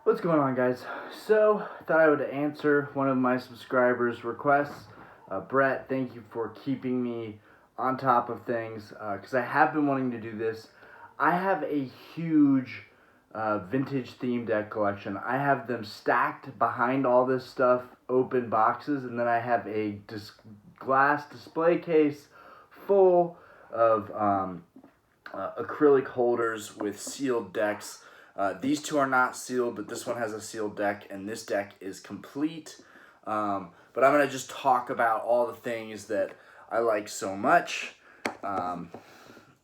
What's going on, guys? So, thought I would answer one of my subscribers' requests. Brett, thank you for keeping me on top of things because I have been wanting to do this. I have a huge vintage theme deck collection. I have them stacked behind all this stuff, open boxes, and then I have a glass display case full of acrylic holders with sealed decks. These two are not sealed, but this one has a sealed deck, and this deck is complete. But I'm going to just talk about all the things that I like so much.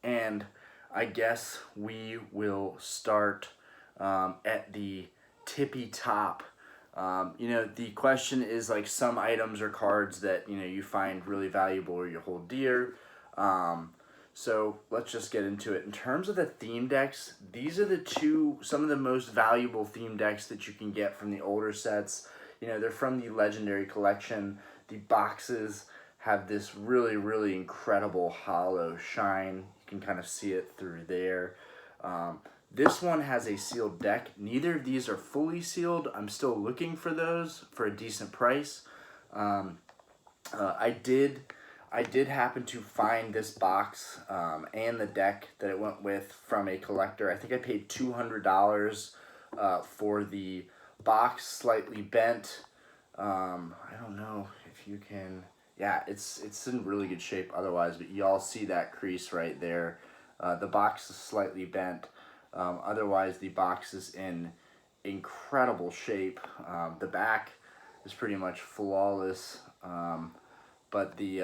And I guess we will start at the tippy top. The question is like some items or cards that, you find really valuable or you hold dear. So let's just get into it. In terms of the theme decks, these are some of the most valuable theme decks that you can get from the older sets. They're from the Legendary Collection. The boxes have this really, really incredible hollow shine. You can kind of see it through there. This one has a sealed deck. Neither of these are fully sealed. I'm still looking for those for a decent price. I did happen to find this box and the deck that it went with from a collector. I think I paid $200 for the box, slightly bent. I don't know if you can. Yeah, it's in really good shape otherwise, but y'all see that crease right there. The box is slightly bent. Otherwise, the box is in incredible shape. The back is pretty much flawless. But the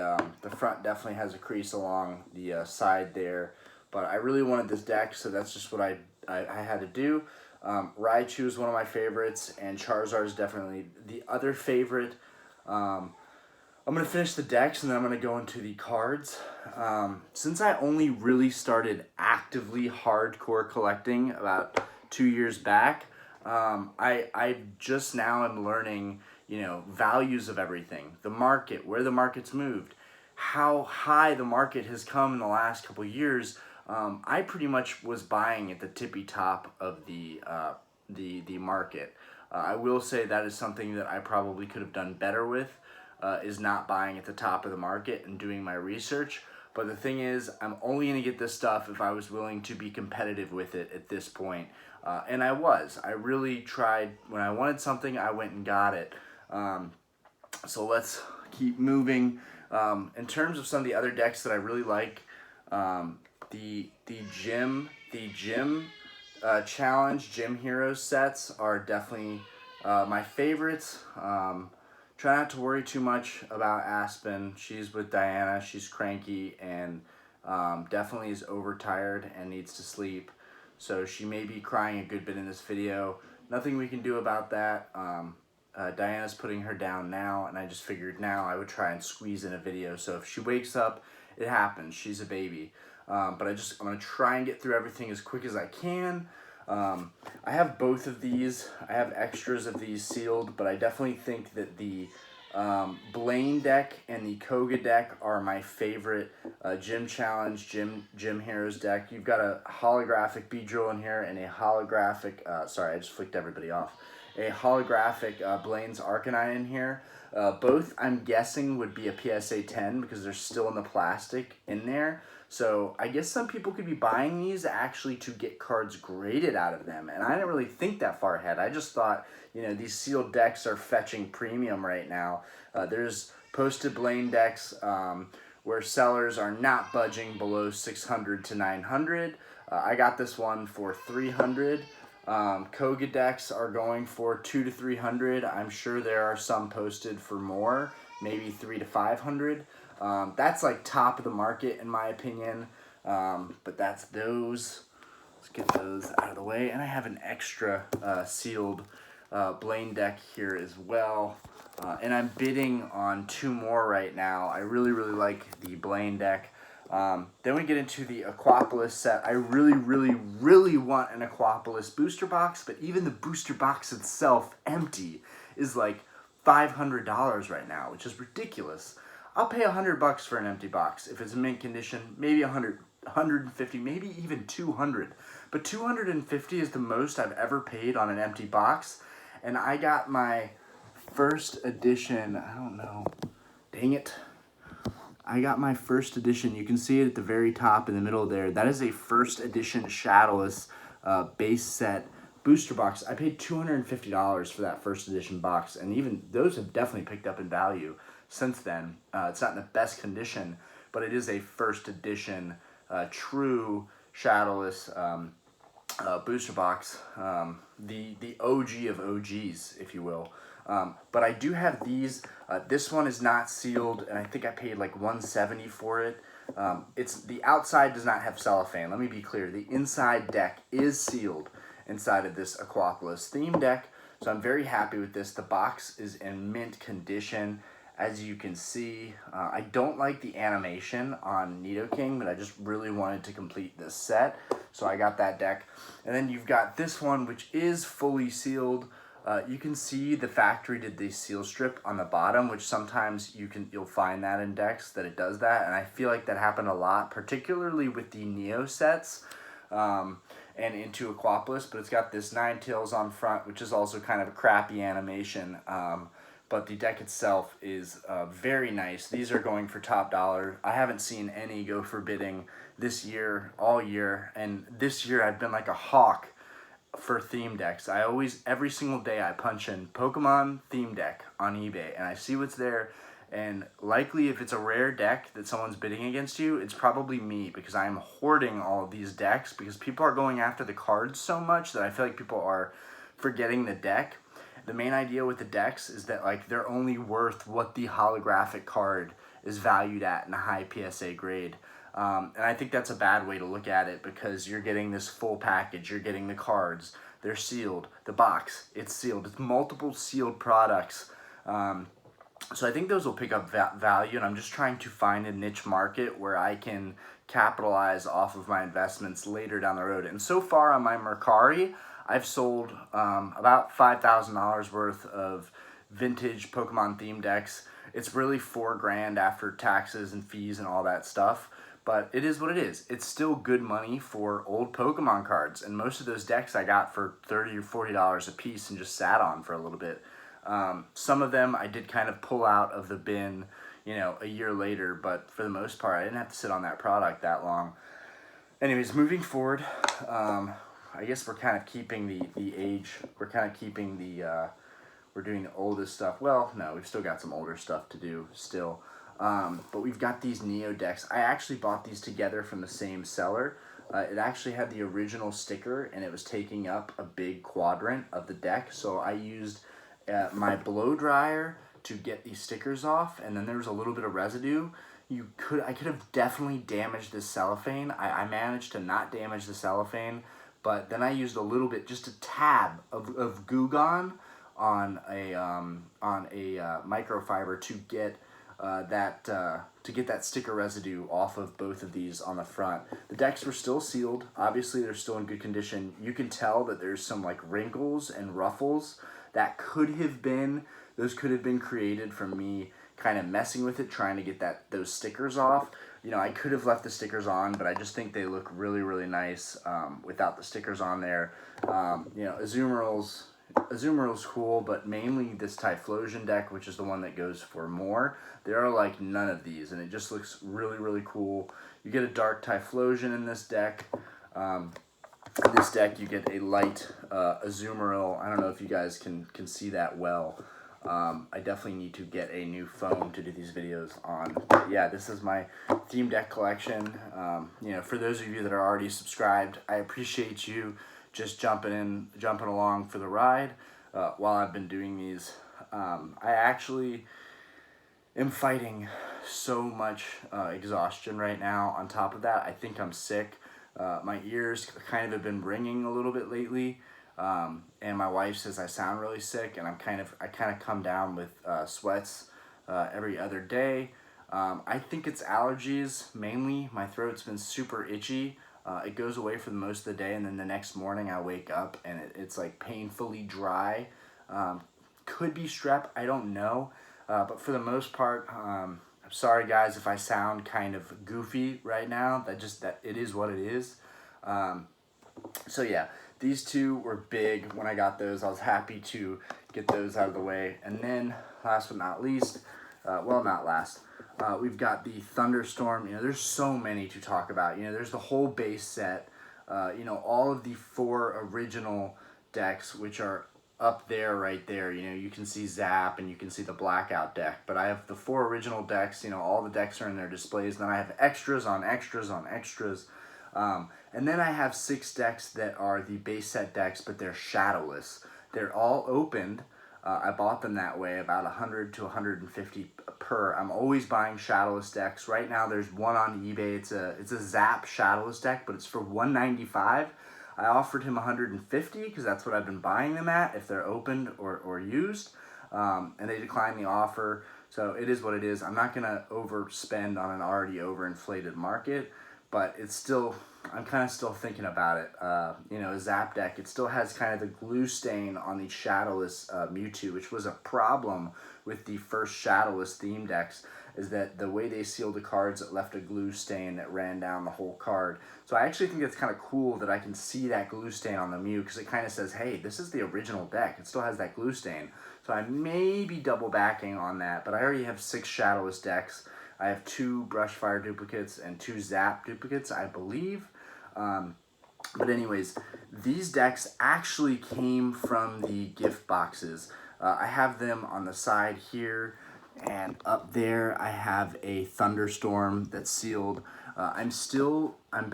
front definitely has a crease along the side there. But I really wanted this deck, so that's just what I had to do. Raichu is one of my favorites, and Charizard is definitely the other favorite. I'm going to finish the decks, and then I'm going to go into the cards. Since I only really started actively hardcore collecting about 2 years back, I just now am learning values of everything, the market, where the market's moved, how high the market has come in the last couple of years. I pretty much was buying at the tippy top of the market. I will say that is something that I probably could have done better with, is not buying at the top of the market and doing my research. But the thing is, I'm only going to get this stuff if I was willing to be competitive with it at this point. And I was. I really tried. When I wanted something, I went and got it. So let's keep moving. In terms of some of the other decks that I really like, the gym challenge Gym Heroes sets are definitely my favorites. Try not to worry too much about Aspen. She's with Diana. She's cranky and definitely is overtired and needs to sleep. So she may be crying a good bit in this video. Nothing we can do about that. Diana's putting her down now, and I just figured now I would try and squeeze in a video. So if she wakes up, it happens. She's a baby. But I'm going to try and get through everything as quick as I can. I have both of these. I have extras of these sealed, but I definitely think that the Blaine deck and the Koga deck are my favorite Gym Challenge, Gym Heroes deck. You've got a holographic Beedrill in here and a holographic, sorry, I just flicked everybody off. A holographic Blaine's Arcanine in here. Both, I'm guessing, would be a PSA 10 because they're still in the plastic in there. So I guess some people could be buying these actually to get cards graded out of them. And I didn't really think that far ahead. I just thought, these sealed decks are fetching premium right now. There's posted Blaine decks where sellers are not budging below 600 to 900. I got this one for 300. Koga decks are going for 200 to 300. I'm sure there are some posted for more, maybe 300 to 500. That's like top of the market in my opinion. But that's those. Let's get those out of the way. And I have an extra sealed Blaine deck here as well. And I'm bidding on 2 more right now. I really, really like the Blaine deck. Then we get into the Aquapolis set. I really, really, really want an Aquapolis booster box, but even the booster box itself, empty, is like $500 right now, which is ridiculous. I'll pay $100 for an empty box if it's in mint condition, maybe $100 150, maybe even 200. But 250 is the most I've ever paid on an empty box. And I got my first edition, I don't know, dang it. I got my first edition. You can see it at the very top in the middle there. That is a first edition Shadowless base set booster box. I paid $250 for that first edition box, and even those have definitely picked up in value since then. It's not in the best condition, but it is a first edition true Shadowless booster box, the OG of OGs, if you will. But I do have these. This one is not sealed, and I think I paid like $170 for it. It's the outside does not have cellophane. Let me be clear. The inside deck is sealed inside of this Aquapolis theme deck, so I'm very happy with this. The box is in mint condition, as you can see. I don't like the animation on Nidoking, but I just really wanted to complete this set, so I got that deck. And then you've got this one, which is fully sealed. You can see the factory did the seal strip on the bottom, which sometimes you'll find that in decks that it does that, and I feel like that happened a lot, particularly with the Neo sets and into Aquapolis. But it's got this Ninetales on front, which is also kind of a crappy animation. But the deck itself is very nice. These are going for top dollar. I haven't seen any go for bidding this year, all year, and this year I've been like a hawk for theme decks. Every single day I punch in Pokemon theme deck on eBay and I see what's there, and likely if it's a rare deck that someone's bidding against you, it's probably me, because I'm hoarding all of these decks because people are going after the cards so much that I feel like people are forgetting the deck. The main idea with the decks is that like they're only worth what the holographic card is valued at in a high PSA grade. And I think that's a bad way to look at it, because you're getting this full package. You're getting the cards. They're sealed. The box, it's sealed. It's multiple sealed products. So I think those will pick up value, and I'm just trying to find a niche market where I can capitalize off of my investments later down the road. And so far on my Mercari, I've sold about $5,000 worth of vintage Pokemon theme decks. It's really $4,000 after taxes and fees and all that stuff. But it is what it is. It's still good money for old Pokemon cards. And most of those decks I got for $30 or $40 a piece and just sat on for a little bit. Some of them I did kind of pull out of the bin, a year later. But for the most part, I didn't have to sit on that product that long. Anyways, moving forward, I guess we're kind of keeping the age. We're kind of keeping we're doing the oldest stuff. Well, no, we've still got some older stuff to do still. But we've got these Neo decks. I actually bought these together from the same seller. It actually had the original sticker, and it was taking up a big quadrant of the deck. So I used my blow dryer to get these stickers off, and then there was a little bit of residue. I could have definitely damaged this cellophane. I managed to not damage the cellophane, but then I used a little bit, just a tab of Goo Gone on a microfiber to get that sticker residue off of both of these on the front. The decks were still sealed. Obviously, they're still in good condition. You can tell that there's some like wrinkles and ruffles that could have been created from me kind of messing with it, trying to get those stickers off. I could have left the stickers on, but I just think they look really, really nice without the stickers on there. Azumarill's cool, but mainly this Typhlosion deck, which is the one that goes for more. There are like none of these, and it just looks really, really cool. You get a dark Typhlosion in this deck. In this deck, you get a light Azumarill. I don't know if you guys can see that well. I definitely need to get a new phone to do these videos on. But yeah, this is my theme deck collection. For those of you that are already subscribed, I appreciate you just jumping along for the ride while I've been doing these. I actually am fighting so much exhaustion right now. On top of that, I think I'm sick. My ears kind of have been ringing a little bit lately, and my wife says I sound really sick, and I kind of come down with sweats every other day. I think it's allergies mainly. My throat's been super itchy. It goes away for the most of the day, and then the next morning I wake up and it's like painfully dry. Could be strep, I don't know. But for the most part, I'm sorry guys if I sound kind of goofy right now. That it is what it is. Um, so yeah, these two were big when I got those. I was happy to get those out of the way. And then last but not least, well not last, we've got the Thunderstorm. You know, there's so many to talk about. You know, there's the whole base set. You know, all of the 4 original decks, which are up there, right there. You know, you can see Zap and you can see the Blackout deck. But I have the 4 original decks. You know, all the decks are in their displays. Then I have extras on extras on extras. And then I have 6 decks that are the base set decks, but they're shadowless. They're all opened. I bought them that way, about 100 to 150 per. I'm always buying shadowless decks. Right now, there's one on eBay. It's a Zap shadowless deck, but it's for $195. I offered him 150 because that's what I've been buying them at if they're opened or used, and they declined the offer. So it is what it is. I'm not gonna overspend on an already overinflated market, but it's still, I'm kind of still thinking about it. You know, a Zap deck, it still has kind of the glue stain on the shadowless Mewtwo, which was a problem with the first shadowless theme decks, is that the way they sealed the cards, it left a glue stain that ran down the whole card. So I actually think it's kind of cool that I can see that glue stain on the Mew, because it kind of says, hey, this is the original deck. It still has that glue stain. So I may be double backing on that, but I already have 6 shadowless decks. I have 2 Brushfire duplicates and 2 Zap duplicates, I believe. But anyways, these decks actually came from the gift boxes. I have them on the side here, and up there I have a Thunderstorm that's sealed. I'm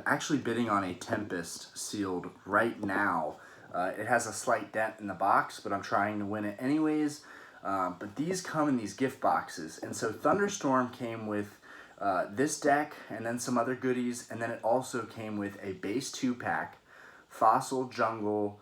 actually bidding on a Tempest sealed right now. It has a slight dent in the box, but I'm trying to win it anyways. But these come in these gift boxes, and so Thunderstorm came with this deck and then some other goodies, and then it also came with a base 2-pack, Fossil, Jungle,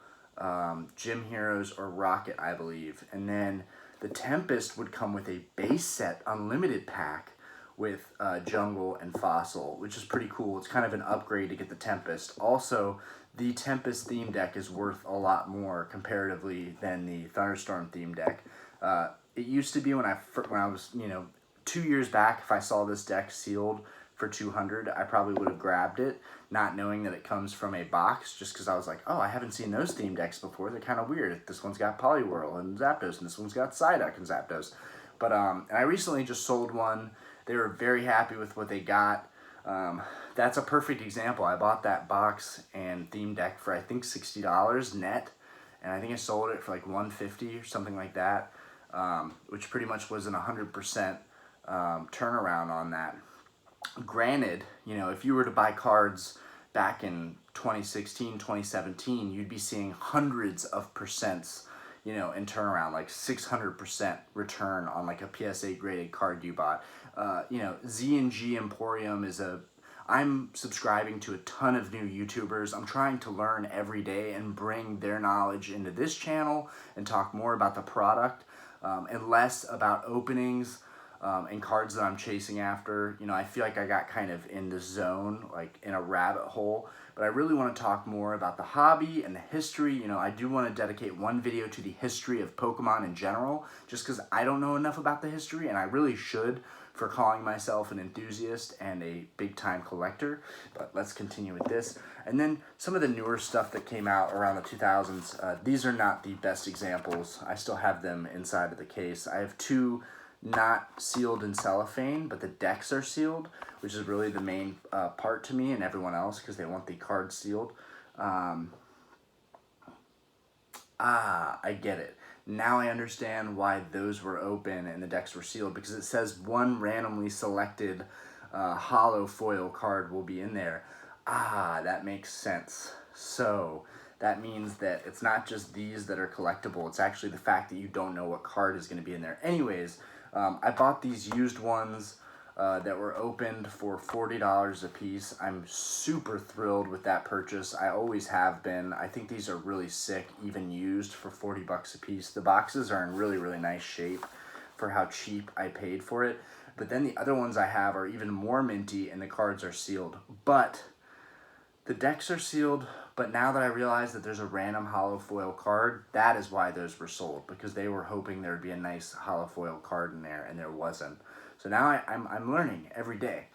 Gym Heroes, or Rocket, I believe. And then the Tempest would come with a base set unlimited pack with Jungle and Fossil, which is pretty cool. It's kind of an upgrade to get the Tempest. Also, the Tempest theme deck is worth a lot more comparatively than the Thunderstorm theme deck. It used to be when I was, you know, 2 years back, if I saw this deck sealed for 200, I probably would have grabbed it, not knowing that it comes from a box, just because I was like, oh, I haven't seen those theme decks before. They're kind of weird. This one's got Poliwhirl and Zapdos, and this one's got Psyduck and Zapdos. But and I recently just sold one. They were very happy with what they got. That's a perfect example. I bought that box and theme deck for, I think, $60 net, and I think I sold it for like $150 or something like that, which pretty much was an 100% turnaround on that. Granted, you know, if you were to buy cards back in 2016, 2017, you'd be seeing hundreds of percents, you know, in turnaround, like 600% return on like a PSA graded card you bought. You know, Z&G Emporium is I'm subscribing to a ton of new YouTubers. I'm trying to learn every day and bring their knowledge into this channel and talk more about the product, and less about openings and cards that I'm chasing after. You know, I feel like I got kind of in the zone, like in a rabbit hole, but I really want to talk more about the hobby and the history. You know, I do want to dedicate one video to the history of Pokemon in general, just because I don't know enough about the history, and I really should, for calling myself an enthusiast and a big-time collector. But let's continue with this. And then some of the newer stuff that came out around the 2000s, these are not the best examples. I still have them inside of the case. I have 2 not sealed in cellophane, but the decks are sealed, which is really the main part to me and everyone else, because they want the cards sealed. I get it. Now I understand why those were open and the decks were sealed, because it says one randomly selected hollow foil card will be in there. That makes sense. So that means that it's not just these that are collectible, it's actually the fact that you don't know what card is going to be in there. Anyways, I bought these used ones that were opened for $40 a piece. I'm super thrilled with that purchase. I always have been. I think these are really sick, even used, for 40 bucks a piece. The boxes are in really, really nice shape for how cheap I paid for it. But then the other ones I have are even more minty, and the cards are sealed. But the decks are sealed, but now that I realize that there's a random hollow foil card, that is why those were sold, because they were hoping there would be a nice hollow foil card in there, and there wasn't. So now I'm learning every day.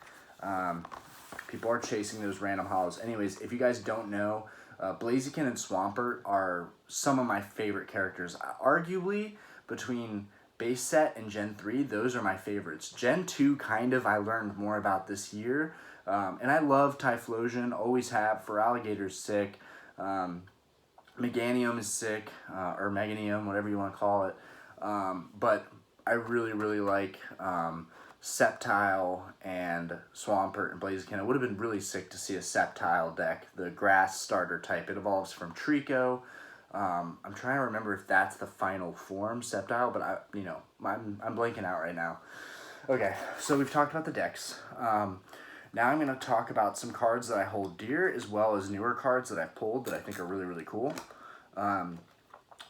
People are chasing those random hollows. Anyways, if you guys don't know, Blaziken and Swampert are some of my favorite characters. Arguably, between base set and Gen 3, those are my favorites. Gen 2, kind of, I learned more about this year. And I love Typhlosion, always have. Feraligator's sick. Meganium is sick, or Meganium, whatever you want to call it. But I really, really like Sceptile and Swampert and Blaziken. It would have been really sick to see a Sceptile deck, the grass starter type. It evolves from Trico. I'm trying to remember if that's the final form, Sceptile, but I'm blanking out right now. Okay, so we've talked about the decks. Now I'm going to talk about some cards that I hold dear, as well as newer cards that I've pulled that I think are really, really cool.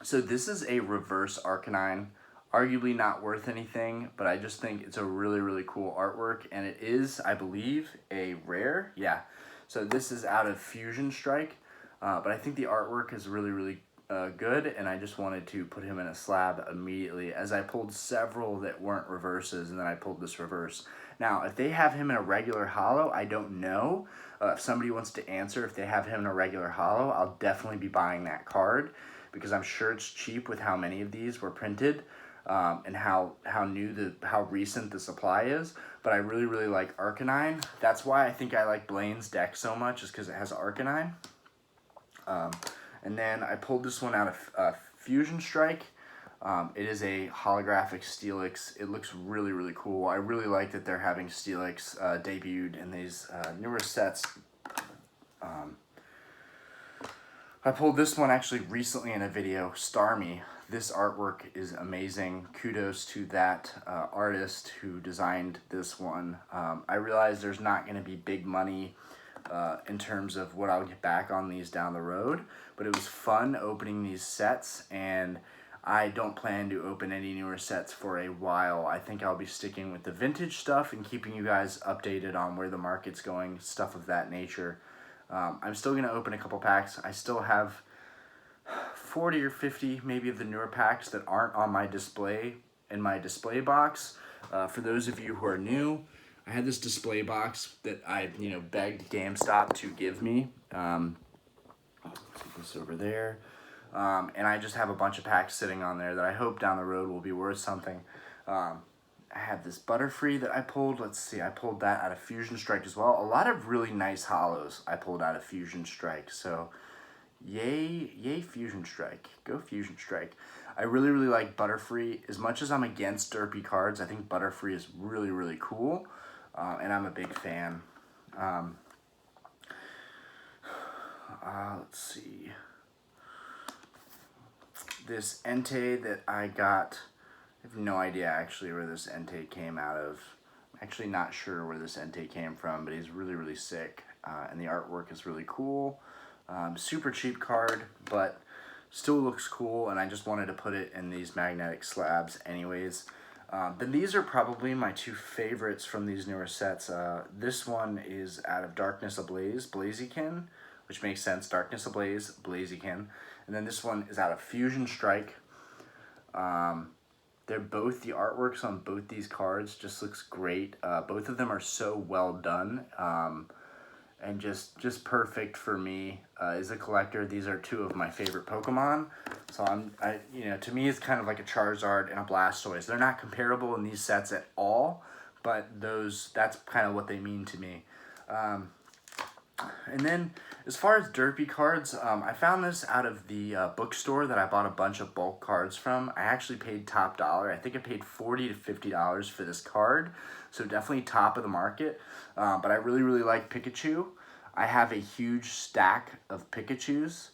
So this is a reverse Arcanine. Arguably not worth anything, but I just think it's a really, really cool artwork, and it is, I believe, a rare. Yeah, so this is out of Fusion Strike, but I think the artwork is really, really good, and I just wanted to put him in a slab immediately, as I pulled several that weren't reverses, and then I pulled this reverse. Now, if they have him in a regular holo, I don't know. If somebody wants to answer if they have him in a regular holo, I'll definitely be buying that card, because I'm sure it's cheap with how many of these were printed. And how recent the supply is, but I really, really like Arcanine. That's why I think I like Blaine's deck so much, is because it has Arcanine. And then I pulled this one out of Fusion Strike. It is a holographic Steelix. It looks really, really cool. I really like that they're having Steelix debuted in these newer sets. I pulled this one actually recently in a video, Starmie. This artwork is amazing. Kudos to that artist who designed this one. I realize there's not going to be big money in terms of what I'll get back on these down the road, but it was fun opening these sets, and I don't plan to open any newer sets for a while. I think I'll be sticking with the vintage stuff and keeping you guys updated on where the market's going, stuff of that nature. I'm still going to open a couple packs. I still have 40 or 50 maybe of the newer packs that aren't on my display, in my display box. For those of you who are new, I had this display box that I begged GameStop to give me. Put this over there. And I just have a bunch of packs sitting on there that I hope down the road will be worth something. I have this Butterfree that I pulled. Let's see, I pulled that out of Fusion Strike as well. A lot of really nice holos I pulled out of Fusion Strike. So, yay Fusion Strike. Go Fusion Strike. I really, really like Butterfree. As much as I'm against derpy cards, I think Butterfree is really, really cool. And I'm a big fan. Let's see. This Entei that I got, I have no idea actually where this Entei came out of. I'm actually not sure where this Entei came from, but he's really, really sick. And the artwork is really cool. Super cheap card, but still looks cool, and I just wanted to put it in these magnetic slabs anyways. Then these are probably my two favorites from these newer sets. This one is out of Darkness Ablaze, Blaziken, which makes sense, Darkness Ablaze, Blaziken. And then this one is out of Fusion Strike. They're both, the artworks on both these cards just looks great. Both of them are so well done, and just perfect for me as a collector. These are two of my favorite Pokemon. So to me it's kind of like a Charizard and a Blastoise. They're not comparable in these sets at all, but that's kind of what they mean to me. And then, as far as derpy cards, I found this out of the bookstore that I bought a bunch of bulk cards from. I actually paid top dollar. I think I paid $40 to $50 for this card, so definitely top of the market. But I really, really like Pikachu. I have a huge stack of Pikachus,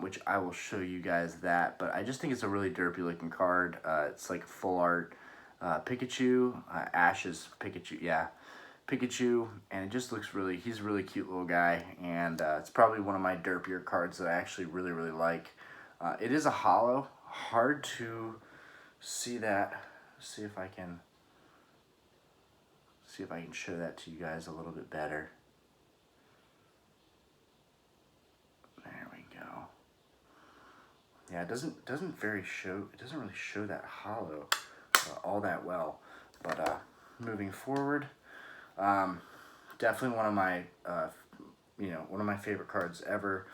which I will show you guys that. But I just think it's a really derpy looking card. It's like full art Pikachu, Ash's Pikachu, yeah. Pikachu, and it just looks really, he's a really cute little guy, and it's probably one of my derpier cards that I actually really, really like. It is a holo, hard to see that. See if I can show that to you guys a little bit better. There we go. Yeah, it doesn't really show that holo all that well, but moving forward, definitely one of my one of my favorite cards ever.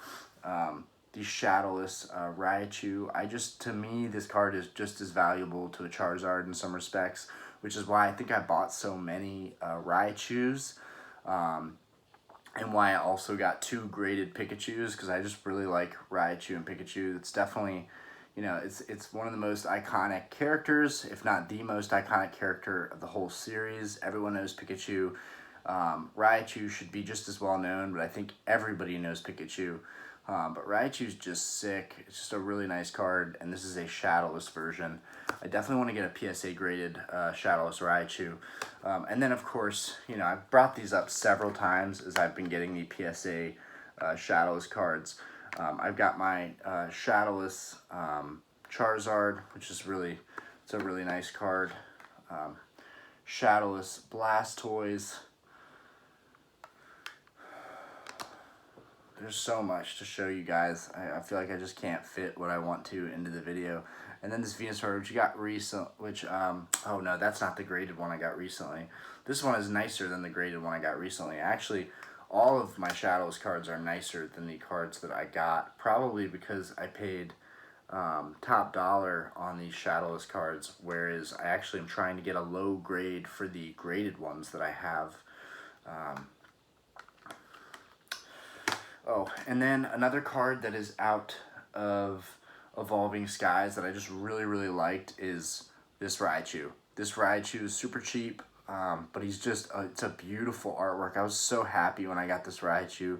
The Shadowless Raichu. To me, this card is just as valuable to a Charizard in some respects, which is why I think I bought so many Raichus, and why I also got 2 graded Pikachus, because I just really like Raichu and Pikachu. It's definitely, it's one of the most iconic characters, if not the most iconic character of the whole series. Everyone knows Pikachu. Raichu should be just as well known, but I think everybody knows Pikachu. But Raichu's just sick. It's just a really nice card, and this is a Shadowless version. I definitely want to get a PSA graded Shadowless Raichu. And then, of course, I've brought these up several times as I've been getting the PSA Shadowless cards. I've got my Shadowless Charizard, which is it's a really nice card. Shadowless Blastoise. There's so much to show you guys. I feel like I just can't fit what I want to into the video. And then this Venusaur, which you got oh no, that's not the graded one I got recently. This one is nicer than the graded one I got recently. Actually, all of my Shadows cards are nicer than the cards that I got, probably because I paid top dollar on these Shadowless cards, whereas I actually am trying to get a low grade for the graded ones that I have. Oh, and then another card that is out of Evolving Skies that I just really, really liked is this Raichu. This Raichu is super cheap, but he's just, it's a beautiful artwork. I was so happy when I got this Raichu.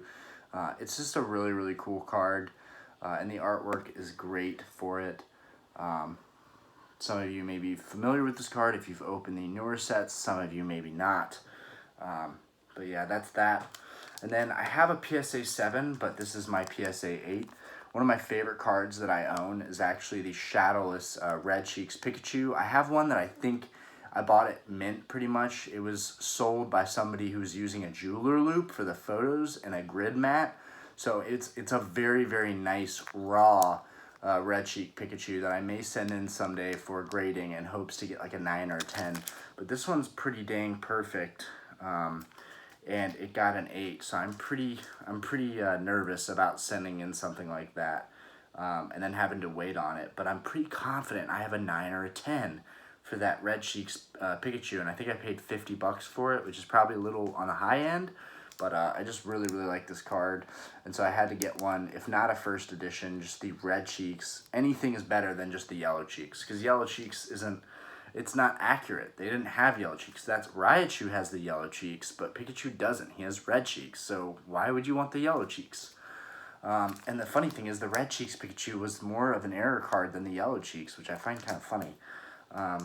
It's just a really, really cool card, and the artwork is great for it. Some of you may be familiar with this card if you've opened the newer sets, some of you maybe not. But yeah, that's that. And then I have a PSA 7, but this is my PSA 8. One of my favorite cards that I own is actually the Shadowless Red Cheeks Pikachu. I have one that I think I bought at mint pretty much. It was sold by somebody who was using a jeweler loop for the photos and a grid mat. So it's a very, very nice raw Red Cheek Pikachu that I may send in someday for grading in hopes to get like a 9 or a 10. But this one's pretty dang perfect. And it got an 8, so I'm pretty nervous about sending in something like that, and then having to wait on it. But I'm pretty confident I have a 9 or a 10 for that Red Cheeks Pikachu, and I think I paid $50 for it, which is probably a little on the high end. But I just really, really like this card, and so I had to get one, if not a first edition, just the Red Cheeks. Anything is better than just the Yellow Cheeks, because Yellow Cheeks it's not accurate. They didn't have Yellow Cheeks. Raichu has the Yellow Cheeks, but Pikachu doesn't. He has Red Cheeks, so why would you want the Yellow Cheeks? And the funny thing is the Red Cheeks Pikachu was more of an error card than the Yellow Cheeks, which I find kind of funny. Alright,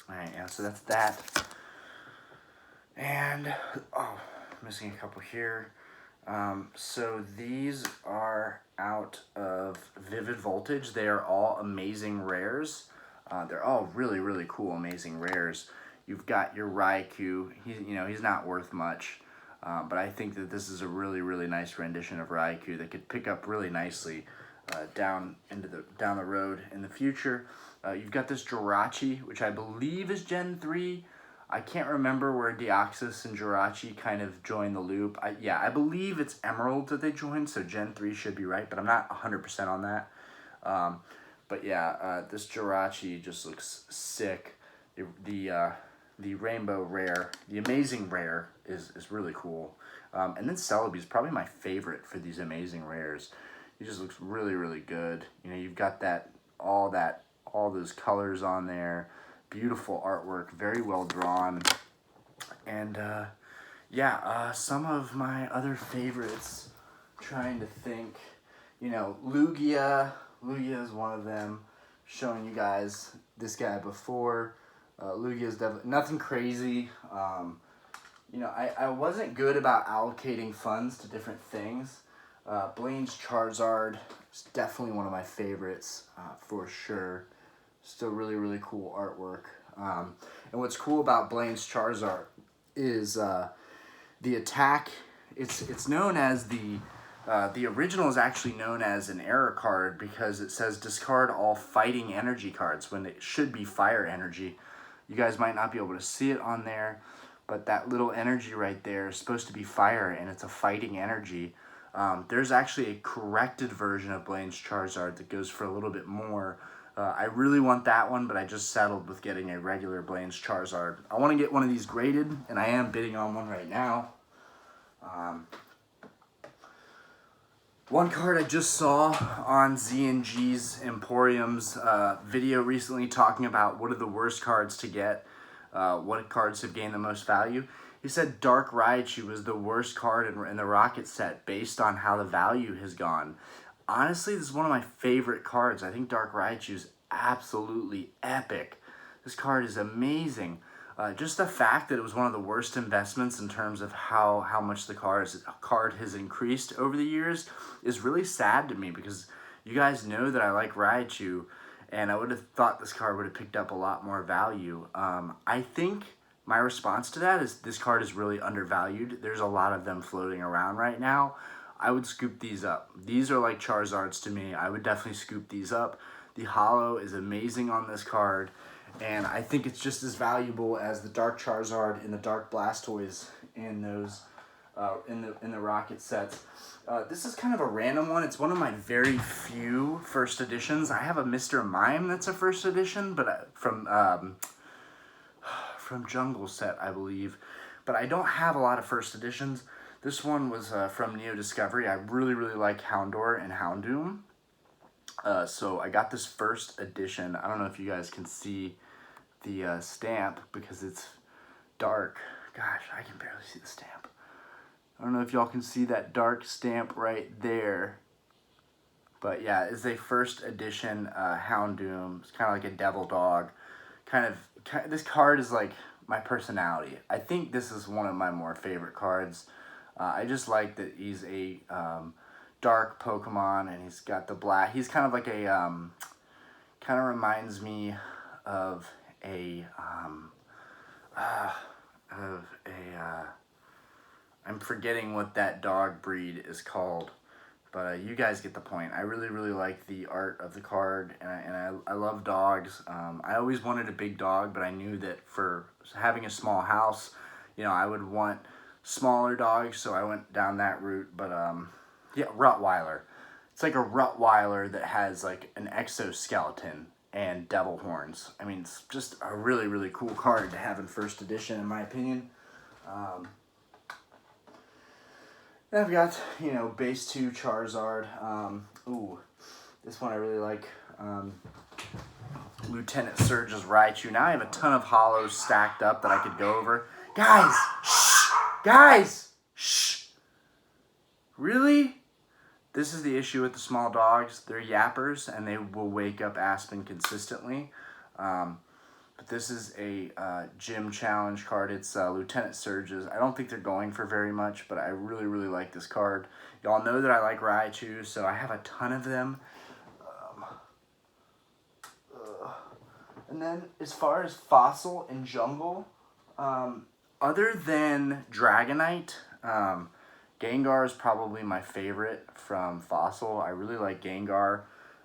yeah, so that's that. And, oh, missing a couple here. So these are out of Vivid Voltage. They are all amazing rares. They're all really, really cool, amazing rares. You've got your Raikou. He's not worth much, but I think that this is a really, really nice rendition of Raikou that could pick up really nicely down the road in the future. You've got this Jirachi, which I believe is Gen 3. I can't remember where Deoxys and Jirachi kind of join the loop. I believe it's Emerald that they joined, so Gen 3 should be right, but I'm not 100% on that. But yeah, this Jirachi just looks sick. The Rainbow Rare, the Amazing Rare is really cool. And then Celebi is probably my favorite for these Amazing Rares. He just looks really, really good. You've got all those colors on there. Beautiful artwork, very well drawn. And some of my other favorites, trying to think, Lugia. Lugia is one of them. Showing you guys this guy before. Lugia is definitely nothing crazy. I wasn't good about allocating funds to different things. Blaine's Charizard is definitely one of my favorites for sure. Still really, really cool artwork. And what's cool about Blaine's Charizard is the attack. It's known as the original is actually known as an error card because it says discard all fighting energy cards when it should be fire energy. You guys might not be able to see it on there, but that little energy right there is supposed to be fire, and it's a fighting energy. There's actually a corrected version of Blaine's Charizard that goes for a little bit more. I really want that one, but I just settled with getting a regular Blaine's Charizard. I want to get one of these graded, and I am bidding on one right now. One card I just saw on Z&G's Emporium's video recently talking about what are the worst cards to get, what cards have gained the most value. He said Dark Raichu was the worst card in the Rocket set based on how the value has gone. Honestly, this is one of my favorite cards. I think Dark Raichu is absolutely epic. This card is amazing. Just the fact that it was one of the worst investments in terms of how much the card has increased over the years is really sad to me, because you guys know that I like Raichu, and I would have thought this card would have picked up a lot more value. I think my response to that is this card is really undervalued. There's a lot of them floating around right now. I would scoop these up. These are like Charizards to me. I would definitely scoop these up. The holo is amazing on this card, and I think it's just as valuable as the Dark Charizard and the Dark Blastoise in those in the Rocket sets. This is kind of a random one. It's one of my very few first editions. I have a Mr. Mime that's a first edition, but from Jungle Set, I believe. But I don't have a lot of first editions. This one was from Neo Discovery. I really, really like Houndour and Houndoom. So I got this first edition. I don't know if you guys can see the stamp because it's dark. Gosh, I can barely see the stamp. I don't know if y'all can see that dark stamp right there. But yeah, it's a first edition Houndoom. It's kind of like a devil dog. This card is like my personality. I think this is one of my more favorite cards. I just like that he's a dark Pokemon, and he's got the black. He's kind of like a, kind of reminds me of a, I'm forgetting what that dog breed is called, but you guys get the point. I really, really like the art of the card, and I love dogs. I always wanted a big dog, but I knew that for having a small house, you know, I would want smaller dogs, so I went down that route. But yeah, Rottweiler. It's like a Rottweiler that has like an exoskeleton and devil horns. I mean, it's just a really, really cool card to have in first edition, in my opinion. Then I've got, you know, base 2 Charizard. Ooh, this one I really like. Lieutenant Surge's Raichu. Now I have a ton of holos stacked up that I could go over. Guys! Shh! Guys! Shh! Really? This is the issue with the small dogs. They're yappers, and they will wake up Aspen consistently. But this is a gym challenge card. It's Lieutenant Surge's. I don't think they're going for very much, but I really, really like this card. Y'all know that I like Raichu, so I have a ton of them. And then as far as Fossil and Jungle, other than Dragonite, Gengar is probably my favorite from Fossil. I really like Gengar,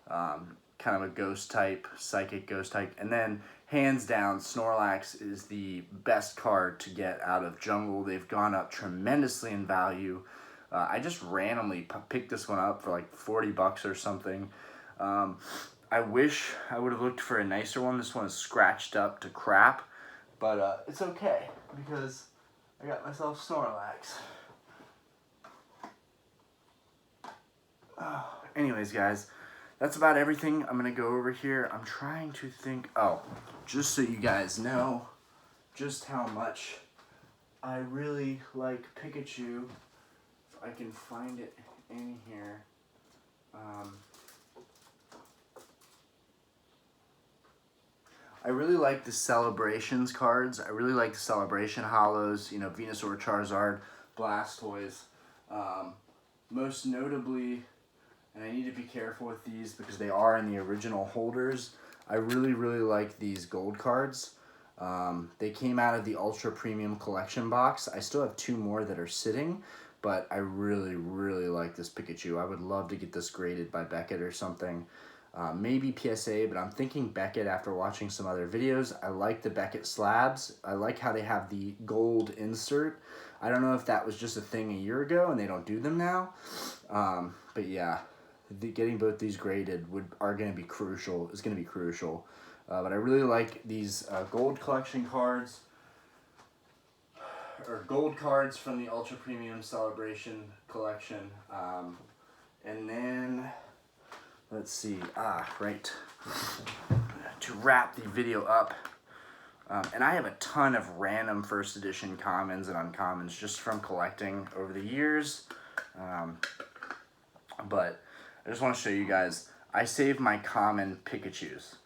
kind of a ghost type, psychic ghost type. And then, hands down, Snorlax is the best card to get out of Jungle. They've gone up tremendously in value. I just randomly picked this one up for like 40 bucks or something. I wish I would have looked for a nicer one. This one is scratched up to crap, but it's okay because I got myself Snorlax. Anyways, guys, that's about everything I'm going to go over here. I'm trying to think. Oh, just so you guys know just how much I really like Pikachu. If I can find it in here. I really like the Celebrations cards. I really like the Celebration Holos, you know, Venusaur, Charizard, Blastoise. Most notably, and I need to be careful with these because they are in the original holders, I really, really like these gold cards. They came out of the Ultra Premium Collection box. I still have 2 more that are sitting, but I really, really like this Pikachu. I would love to get this graded by Beckett or something. maybe PSA, but I'm thinking Beckett after watching some other videos. I like the Beckett slabs. I like how they have the gold insert. I don't know if that was just a thing a year ago and they don't do them now. But yeah, getting both these graded are going to be crucial. Is going to be crucial. But I really like these gold collection cards, or gold cards from the Ultra Premium Celebration collection. And then, let's see, right, to wrap the video up, and I have a ton of random first edition commons and uncommons just from collecting over the years, but I just want to show you guys, I saved my common Pikachus.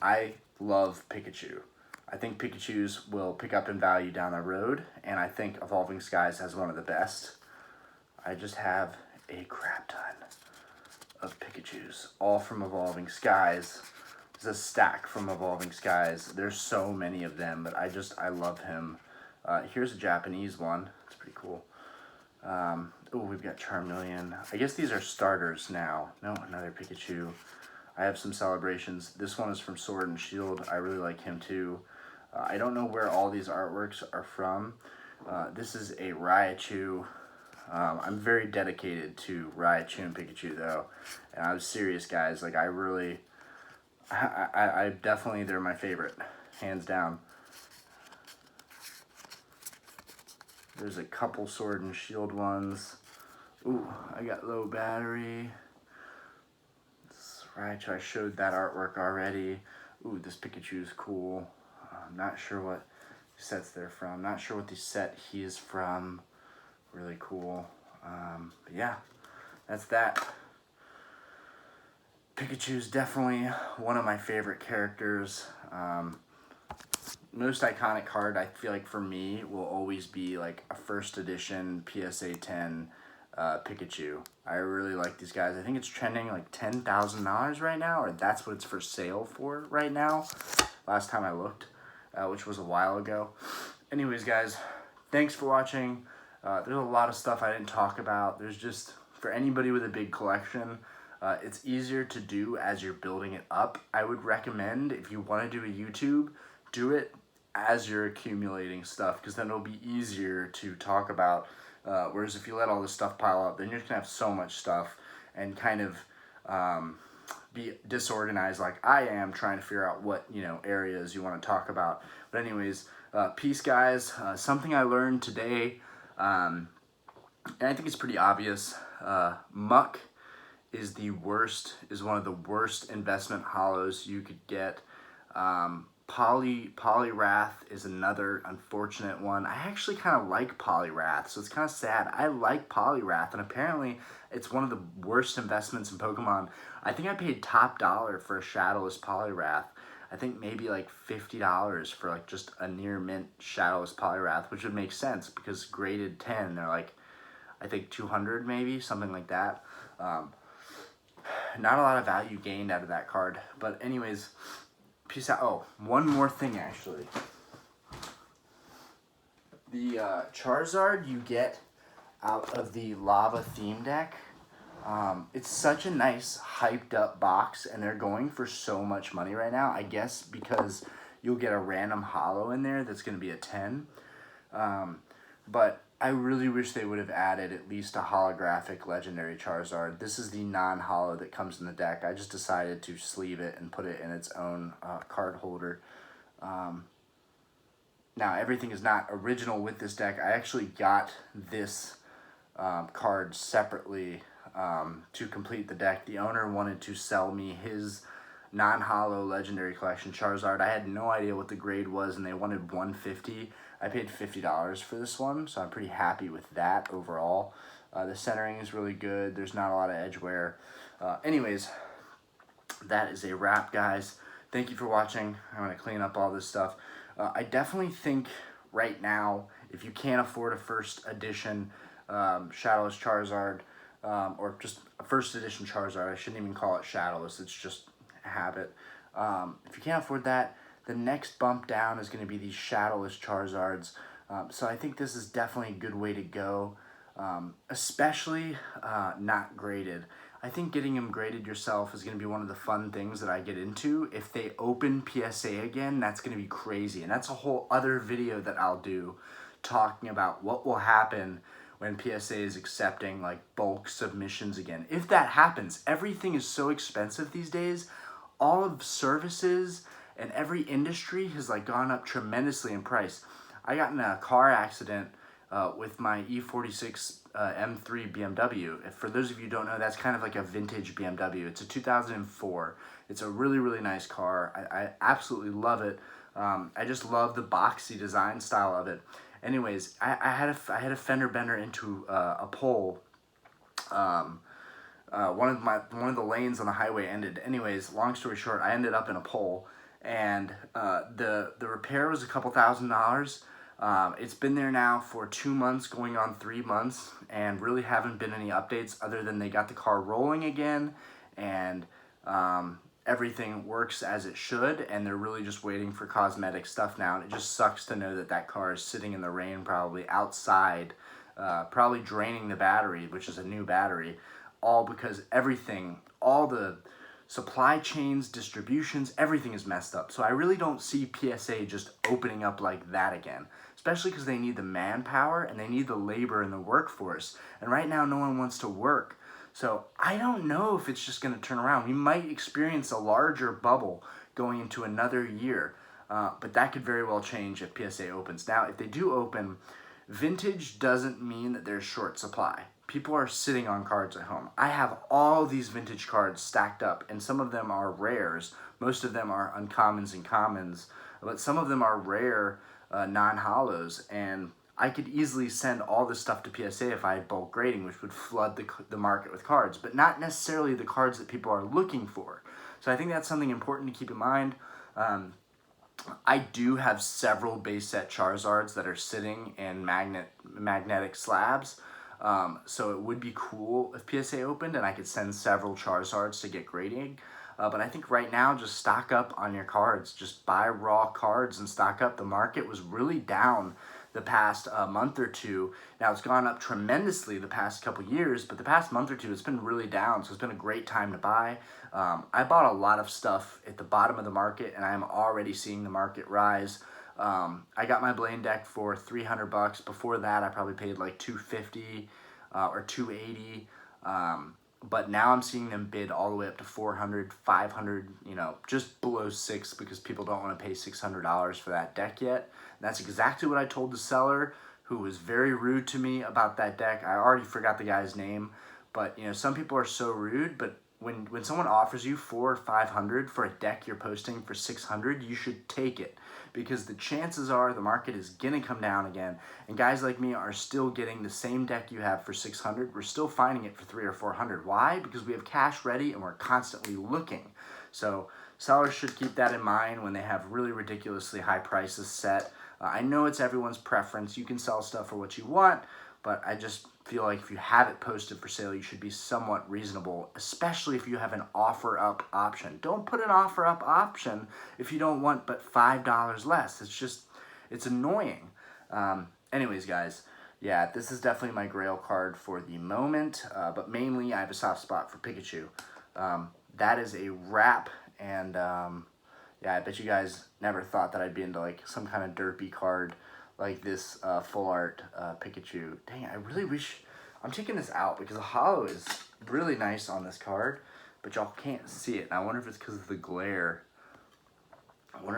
I love Pikachu. I think Pikachus will pick up in value down the road, and I think Evolving Skies has one of the best. I just have a crap ton of Pikachus, all from Evolving Skies. There's a stack from Evolving Skies. There's so many of them, but I love him. Here's a Japanese one. It's pretty cool. Oh, we've got Charmeleon. I guess these are starters now. No, another Pikachu. I have some celebrations. This one is from Sword and Shield. I really like him too. I don't know where all these artworks are from. This is a Raichu. I'm very dedicated to Raichu and Pikachu though. And I was serious, guys. Like, I really, I definitely, they're my favorite. Hands down. There's a couple Sword and Shield ones. Ooh, I got low battery. This Raichu, I showed that artwork already. Ooh, this Pikachu is cool. I'm not sure what sets they're from. Not sure what the set he is from. Really cool. But yeah, that's that. Pikachu's definitely one of my favorite characters. Most iconic card, I feel like for me, will always be like a first edition PSA 10 Pikachu. I really like these guys. I think it's trending like $10,000 right now, or that's what it's for sale for right now. Last time I looked, which was a while ago. Anyways, guys, thanks for watching. There's a lot of stuff I didn't talk about. There's just, for anybody with a big collection, it's easier to do as you're building it up. I would recommend, if you want to do a YouTube, do it as you're accumulating stuff, because then it'll be easier to talk about. Whereas if you let all this stuff pile up, then you're just going to have so much stuff and kind of be disorganized like I am, trying to figure out what, areas you want to talk about. But anyways, peace, guys. Something I learned today, and I think it's pretty obvious, Muck is one of the worst investment hollows you could get. Polyrath is another unfortunate one. I actually kind of like Polyrath, so it's kind of sad. I like Polyrath, and apparently it's one of the worst investments in Pokemon. I think I paid top dollar for a Shadowless Polyrath. I think maybe like $50 for like just a near mint Shadowless Polyrath, which would make sense because graded 10, they're like, I think 200 maybe, something like that. Not a lot of value gained out of that card. But anyways, peace out. Oh, one more thing actually. The Charizard you get out of the Lava theme deck, it's such a nice hyped up box, and they're going for so much money right now. I guess because you'll get a random holo in there that's going to be a 10. But I really wish they would have added at least a holographic legendary Charizard. This is the non-holo that comes in the deck. I just decided to sleeve it and put it in its own card holder. Now, everything is not original with this deck. I actually got this card separately to complete the deck. The owner wanted to sell me his non-holo legendary collection Charizard. I had no idea what the grade was, and they wanted $150. I paid $50 for this one, so I'm pretty happy with that overall. The centering is really good. There's not a lot of edge wear. Anyways, that is a wrap, guys. Thank you for watching. I'm going to clean up all this stuff. I definitely think right now, if you can't afford a first edition Shadowless Charizard, or just a first edition Charizard, I shouldn't even call it Shadowless, it's just a habit. If you can't afford that, the next bump down is going to be these Shadowless Charizards. So I think this is definitely a good way to go, especially not graded. I think getting them graded yourself is going to be one of the fun things that I get into. If they open PSA again, that's going to be crazy. And that's a whole other video that I'll do talking about what will happen when PSA is accepting like bulk submissions again. If that happens, everything is so expensive these days. All of services and every industry has like gone up tremendously in price. I got in a car accident with my E46 M3 BMW. For those of you who don't know, that's kind of like a vintage BMW. It's a 2004. It's a really, really nice car. I absolutely love it. I just love the boxy design style of it. Anyways, I had a fender bender into a pole. One of the lanes on the highway ended. Anyways, long story short, I ended up in a pole, and the repair was a couple $1,000s. It's been there now for 2 months, going on 3 months, and really haven't been any updates other than they got the car rolling again, and everything works as it should, and they're really just waiting for cosmetic stuff now. And it just sucks to know that that car is sitting in the rain, probably outside, probably draining the battery, which is a new battery, all because everything, all the supply chains, distributions, everything is messed up. So I really don't see PSA just opening up like that again, especially because they need the manpower and they need the labor and the workforce. And right now, no one wants to work. So I don't know if it's just going to turn around. We might experience a larger bubble going into another year, but that could very well change if PSA opens. Now, if they do open, vintage doesn't mean that there's short supply. People are sitting on cards at home. I have all these vintage cards stacked up, and some of them are rares. Most of them are uncommons and commons, but some of them are rare non-hollows, and I could easily send all this stuff to PSA if I had bulk grading, which would flood the market with cards, but not necessarily the cards that people are looking for. So I think that's something important to keep in mind. I do have several base set Charizards that are sitting in magnetic slabs. So it would be cool if PSA opened and I could send several Charizards to get grading. But I think right now, just stock up on your cards. Just buy raw cards and stock up. The market was really down the past month or two. Now it's gone up tremendously the past couple years, but the past month or two it's been really down, so it's been a great time to buy. I bought a lot of stuff at the bottom of the market, and I'm already seeing the market rise. I got my Blaine deck for $300. Before that, I probably paid like $250 or $280. But now I'm seeing them bid all the way up to $400, $500, you know, just below $600 because people don't want to pay $600 for that deck yet. And that's exactly what I told the seller, who was very rude to me about that deck. I already forgot the guy's name, but you know, some people are so rude. But when someone offers you $400 or $500 for a deck you're posting for $600, you should take it, because the chances are the market is gonna come down again, and guys like me are still getting the same deck you have for $600. We're still finding it for $300 or $400. Why? Because we have cash ready and we're constantly looking. So sellers should keep that in mind when they have really ridiculously high prices set. I know it's everyone's preference. You can sell stuff for what you want, but I just feel like if you have it posted for sale, you should be somewhat reasonable, especially if you have an offer up option. Don't put an offer up option if you don't want but $5 less. It's annoying. Anyways, guys, yeah, this is definitely my grail card for the moment, but mainly I have a soft spot for Pikachu. That is a wrap, and yeah, I bet you guys never thought that I'd be into like some kind of derpy card like this full art Pikachu. Dang, I really wish, I'm taking this out because the holo is really nice on this card, but y'all can't see it. And I wonder if it's because of the glare. And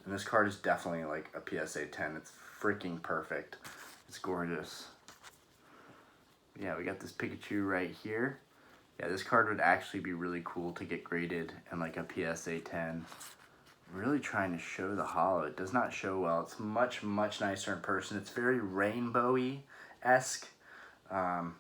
this card is definitely like a PSA 10. It's freaking perfect. It's gorgeous. Yeah, we got this Pikachu right here. Yeah, this card would actually be really cool to get graded in like a PSA 10. Really trying to show the holo. It does not show well. It's much, much nicer in person. It's very rainbowy-esque. But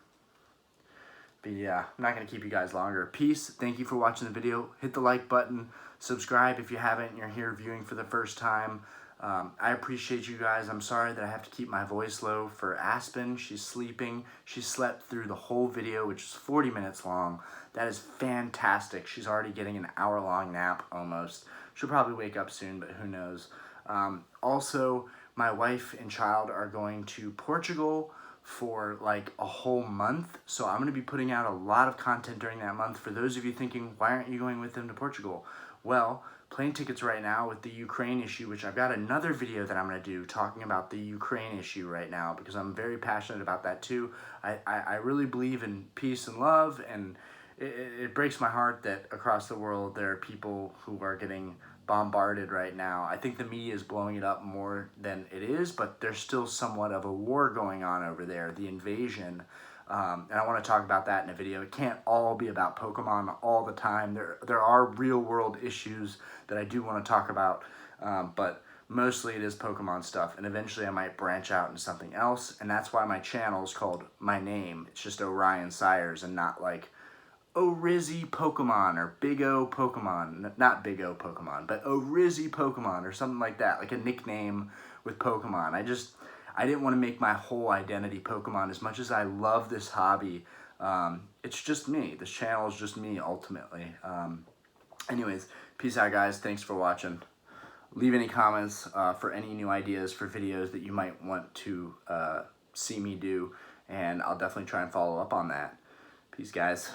yeah, I'm not going to keep you guys longer. Peace. Thank you for watching the video. Hit the like button. Subscribe if you haven't and you're here viewing for the first time. I appreciate you guys. I'm sorry that I have to keep my voice low for Aspen. She's sleeping. She slept through the whole video, which is 40 minutes long. That is fantastic. She's already getting an hour-long nap almost. She'll probably wake up soon, but who knows. Also, my wife and child are going to Portugal for like a whole month. So I'm going to be putting out a lot of content during that month. For those of you thinking, why aren't you going with them to Portugal? Well, plane tickets right now with the Ukraine issue, which I've got another video that I'm going to do talking about the Ukraine issue right now, because I'm very passionate about that too. I really believe in peace and love, and it breaks my heart that across the world there are people who are getting bombarded right now. I think the media is blowing it up more than it is, but there's still somewhat of a war going on over there, the invasion. And I want to talk about that in a video. It can't all be about Pokemon all the time. There are real world issues that I do want to talk about, but mostly it is Pokemon stuff, and eventually I might branch out into something else, and that's why my channel is called my name. It's just Orion Sires and not like Orizzy Pokemon or Big O Pokemon. Not Big O Pokemon, but Orizzy Pokemon or something like that, like a nickname with Pokemon. I didn't want to make my whole identity Pokemon. As much as I love this hobby, it's just me. This channel is just me ultimately. Anyways, peace out guys. Thanks for watching. Leave any comments for any new ideas for videos that you might want to see me do, and I'll definitely try and follow up on that. Peace guys.